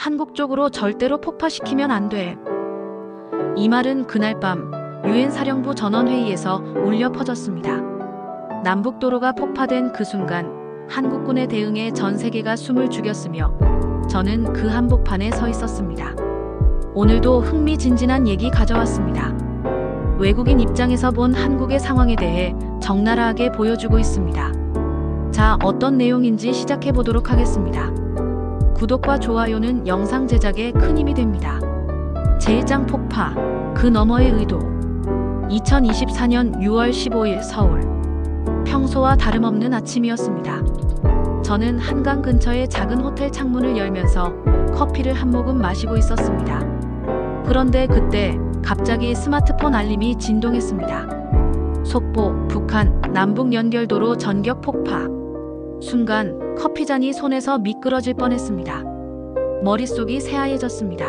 한국 쪽으로 절대로 폭파시키면 안 돼. 이 말은 그날 밤 유엔 사령부 전원회의에서 울려 퍼졌습니다. 남북도로가 폭파된 그 순간 한국군의 대응에 전 세계가 숨을 죽였으며 저는 그 한복판에 서 있었습니다. 오늘도 흥미진진한 얘기 가져왔습니다. 외국인 입장에서 본 한국의 상황에 대해 적나라하게 보여주고 있습니다. 자, 어떤 내용인지 시작해 보도록 하겠습니다. 구독과 좋아요는 영상 제작에 큰 힘이 됩니다. 제1장 폭파, 그 너머의 의도. 2024년 6월 15일 서울. 평소와 다름없는 아침이었습니다. 저는 한강 근처의 작은 호텔 창문을 열면서 커피를 한 모금 마시고 있었습니다. 그런데 그때 갑자기 스마트폰 알림이 진동했습니다. 속보, 북한, 남북 연결도로 전격 폭파. 순간 커피잔이 손에서 미끄러질 뻔했습니다. 머릿속이 새하얘졌습니다.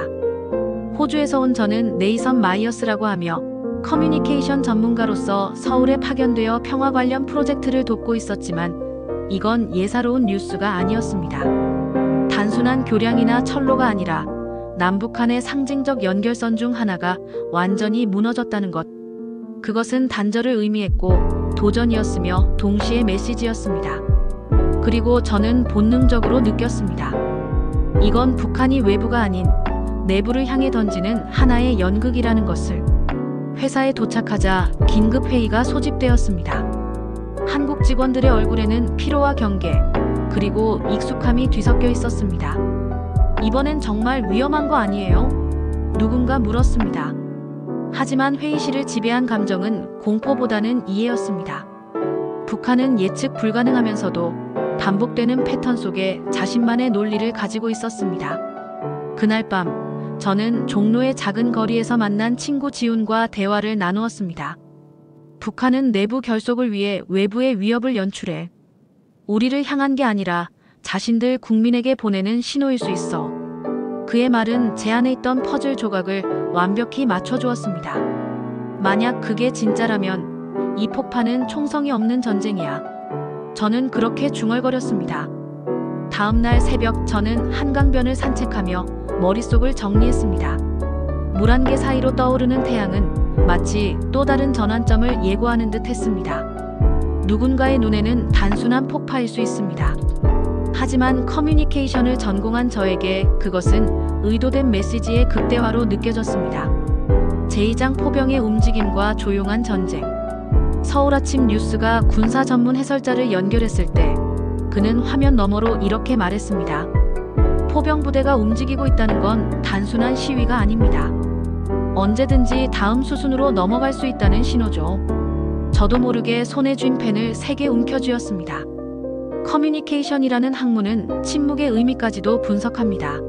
호주에서 온 저는 네이선 마이어스라고 하며 커뮤니케이션 전문가로서 서울에 파견되어 평화 관련 프로젝트를 돕고 있었지만 이건 예사로운 뉴스가 아니었습니다. 단순한 교량이나 철로가 아니라 남북한의 상징적 연결선 중 하나가 완전히 무너졌다는 것. 그것은 단절을 의미했고 도전이었으며 동시에 메시지였습니다. 그리고 저는 본능적으로 느꼈습니다. 이건 북한이 외부가 아닌 내부를 향해 던지는 하나의 연극이라는 것을. 회사에 도착하자 긴급 회의가 소집되었습니다. 한국 직원들의 얼굴에는 피로와 경계, 그리고 익숙함이 뒤섞여 있었습니다. 이번엔 정말 위험한 거 아니에요? 누군가 물었습니다. 하지만 회의실을 지배한 감정은 공포보다는 이해였습니다. 북한은 예측 불가능하면서도 반복되는 패턴 속에 자신만의 논리를 가지고 있었습니다. 그날 밤 저는 종로의 작은 거리에서 만난 친구 지훈과 대화를 나누었습니다. 북한은 내부 결속을 위해 외부의 위협을 연출해 우리를 향한 게 아니라 자신들 국민에게 보내는 신호일 수 있어. 그의 말은 제 안에 있던 퍼즐 조각을 완벽히 맞춰주었습니다. 만약 그게 진짜라면 이 폭파는 총성이 없는 전쟁이야. 저는 그렇게 중얼거렸습니다. 다음 날 새벽 저는 한강변을 산책하며 머릿속을 정리했습니다. 물안개 사이로 떠오르는 태양은 마치 또 다른 전환점을 예고하는 듯 했습니다. 누군가의 눈에는 단순한 폭파일 수 있습니다. 하지만 커뮤니케이션을 전공한 저에게 그것은 의도된 메시지의 극대화로 느껴졌습니다. 제2장 포병의 움직임과 조용한 전쟁. 서울 아침 뉴스가 군사 전문 해설자를 연결했을 때 그는 화면 너머로 이렇게 말했습니다. 포병 부대가 움직이고 있다는 건 단순한 시위가 아닙니다. 언제든지 다음 수순으로 넘어갈 수 있다는 신호죠. 저도 모르게 손에 쥔 펜을 세게 움켜쥐었습니다. 커뮤니케이션이라는 학문은 침묵의 의미까지도 분석합니다.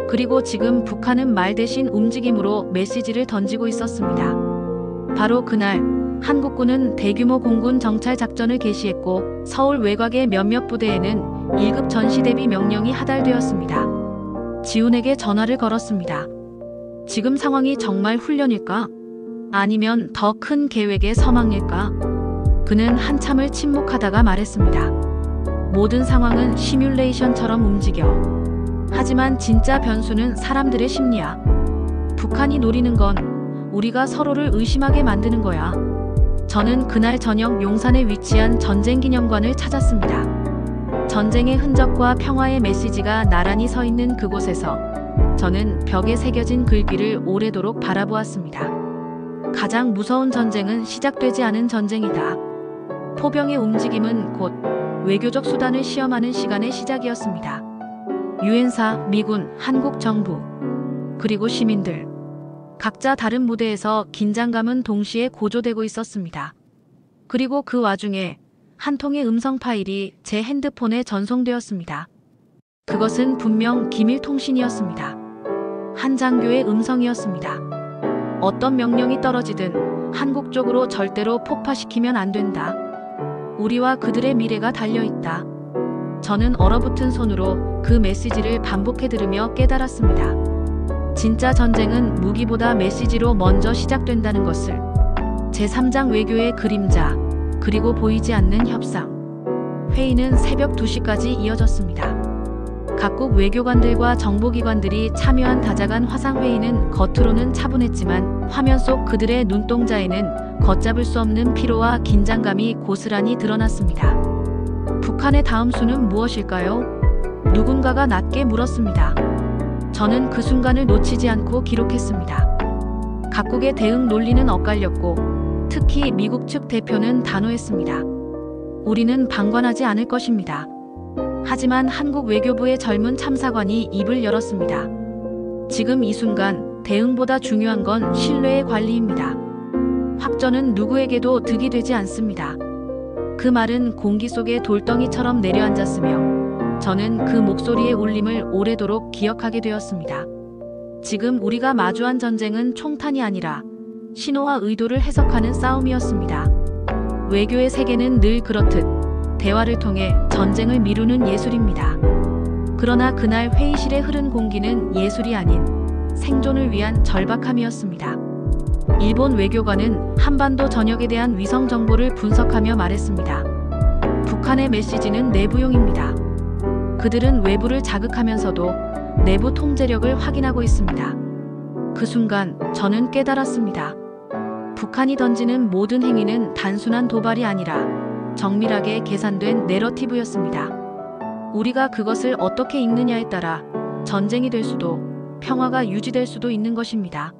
그리고 지금 북한은 말 대신 움직임으로 메시지를 던지고 있었습니다. 바로 그날 한국군은 대규모 공군 정찰 작전을 개시했고 서울 외곽의 몇몇 부대에는 1급 전시 대비 명령이 하달되었습니다. 지훈에게 전화를 걸었습니다. 지금 상황이 정말 훈련일까? 아니면 더 큰 계획의 서막일까? 그는 한참을 침묵하다가 말했습니다. 모든 상황은 시뮬레이션처럼 움직여. 하지만 진짜 변수는 사람들의 심리야. 북한이 노리는 건 우리가 서로를 의심하게 만드는 거야. 저는 그날 저녁 용산에 위치한 전쟁기념관을 찾았습니다. 전쟁의 흔적과 평화의 메시지가 나란히 서 있는 그곳에서 저는 벽에 새겨진 글귀를 오래도록 바라보았습니다. 가장 무서운 전쟁은 시작되지 않은 전쟁이다. 포병의 움직임은 곧 외교적 수단을 시험하는 시간의 시작이었습니다. 유엔사, 미군, 한국 정부, 그리고 시민들. 각자 다른 무대에서 긴장감은 동시에 고조되고 있었습니다. 그리고 그 와중에 한 통의 음성 파일이 제 핸드폰에 전송되었습니다. 그것은 분명 기밀 통신이었습니다. 한 장교의 음성이었습니다. 어떤 명령이 떨어지든 한국 쪽으로 절대로 폭파시키면 안 된다. 우리와 그들의 미래가 달려있다. 저는 얼어붙은 손으로 그 메시지를 반복해 들으며 깨달았습니다. 진짜 전쟁은 무기보다 메시지로 먼저 시작된다는 것을. 제3장 외교의 그림자, 그리고 보이지 않는 협상. 회의는 새벽 2시까지 이어졌습니다. 각국 외교관들과 정보기관들이 참여한 다자간 화상회의는 겉으로는 차분했지만 화면 속 그들의 눈동자에는 걷잡을 수 없는 피로와 긴장감이 고스란히 드러났습니다. 북한의 다음 수는 무엇일까요? 누군가가 낮게 물었습니다. 저는 그 순간을 놓치지 않고 기록했습니다. 각국의 대응 논리는 엇갈렸고 특히 미국 측 대표는 단호했습니다. 우리는 방관하지 않을 것입니다. 하지만 한국 외교부의 젊은 참사관이 입을 열었습니다. 지금 이 순간 대응보다 중요한 건 신뢰의 관리입니다. 확전은 누구에게도 득이 되지 않습니다. 그 말은 공기 속의 돌덩이처럼 내려앉았으며 저는 그 목소리의 울림을 오래도록 기억하게 되었습니다. 지금 우리가 마주한 전쟁은 총탄이 아니라 신호와 의도를 해석하는 싸움이었습니다. 외교의 세계는 늘 그렇듯 대화를 통해 전쟁을 미루는 예술입니다. 그러나 그날 회의실에 흐른 공기는 예술이 아닌 생존을 위한 절박함이었습니다. 일본 외교관은 한반도 전역에 대한 위성 정보를 분석하며 말했습니다. 북한의 메시지는 내부용입니다. 그들은 외부를 자극하면서도 내부 통제력을 확인하고 있습니다. 그 순간 저는 깨달았습니다. 북한이 던지는 모든 행위는 단순한 도발이 아니라 정밀하게 계산된 내러티브였습니다. 우리가 그것을 어떻게 읽느냐에 따라 전쟁이 될 수도 평화가 유지될 수도 있는 것입니다.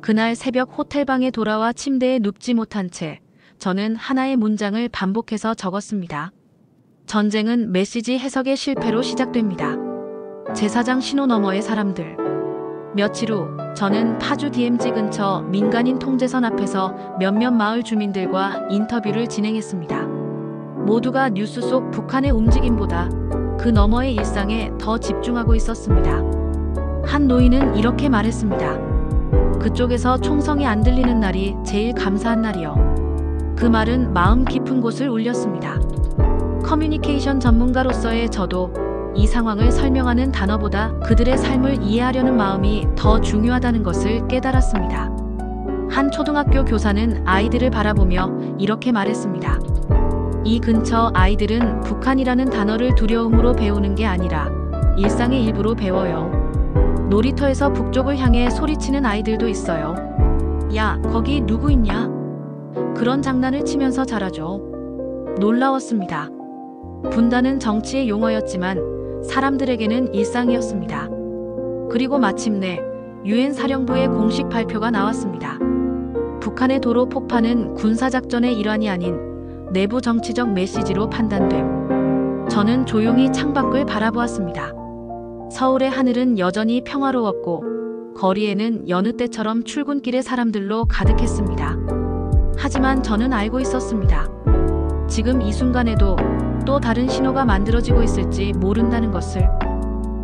그날 새벽 호텔방에 돌아와 침대에 눕지 못한 채 저는 하나의 문장을 반복해서 적었습니다. 전쟁은 메시지 해석의 실패로 시작됩니다. 제4장 신호 너머의 사람들. 며칠 후 저는 파주 DMZ 근처 민간인 통제선 앞에서 몇몇 마을 주민들과 인터뷰를 진행했습니다. 모두가 뉴스 속 북한의 움직임보다 그 너머의 일상에 더 집중하고 있었습니다. 한 노인은 이렇게 말했습니다. 그쪽에서 총성이 안 들리는 날이 제일 감사한 날이요. 그 말은 마음 깊은 곳을 울렸습니다. 커뮤니케이션 전문가로서의 저도 이 상황을 설명하는 단어보다 그들의 삶을 이해하려는 마음이 더 중요하다는 것을 깨달았습니다. 한 초등학교 교사는 아이들을 바라보며 이렇게 말했습니다. 이 근처 아이들은 북한이라는 단어를 두려움으로 배우는 게 아니라 일상의 일부로 배워요. 놀이터에서 북쪽을 향해 소리치는 아이들도 있어요. 야, 거기 누구 있냐? 그런 장난을 치면서 자라죠. 놀라웠습니다. 분단은 정치의 용어였지만 사람들에게는 일상이었습니다. 그리고 마침내 유엔 사령부의 공식 발표가 나왔습니다. 북한의 도로 폭파는 군사작전의 일환이 아닌 내부 정치적 메시지로 판단됨. 저는 조용히 창밖을 바라보았습니다. 서울의 하늘은 여전히 평화로웠고 거리에는 여느 때처럼 출근길의 사람들로 가득했습니다. 하지만 저는 알고 있었습니다. 지금 이 순간에도 또 다른 신호가 만들어지고 있을지 모른다는 것을.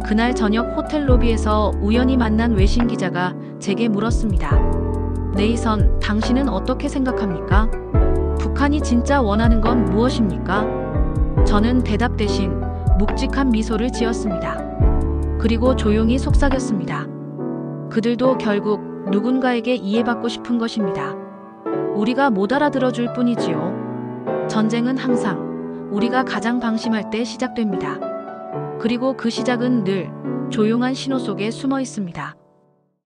그날 저녁 호텔 로비에서 우연히 만난 외신 기자가 제게 물었습니다. 네이선, 당신은 어떻게 생각합니까? 북한이 진짜 원하는 건 무엇입니까? 저는 대답 대신 묵직한 미소를 지었습니다. 그리고 조용히 속삭였습니다. 그들도 결국 누군가에게 이해받고 싶은 것입니다. 우리가 못 알아들어줄 뿐이지요. 전쟁은 항상 우리가 가장 방심할 때 시작됩니다. 그리고 그 시작은 늘 조용한 신호 속에 숨어 있습니다.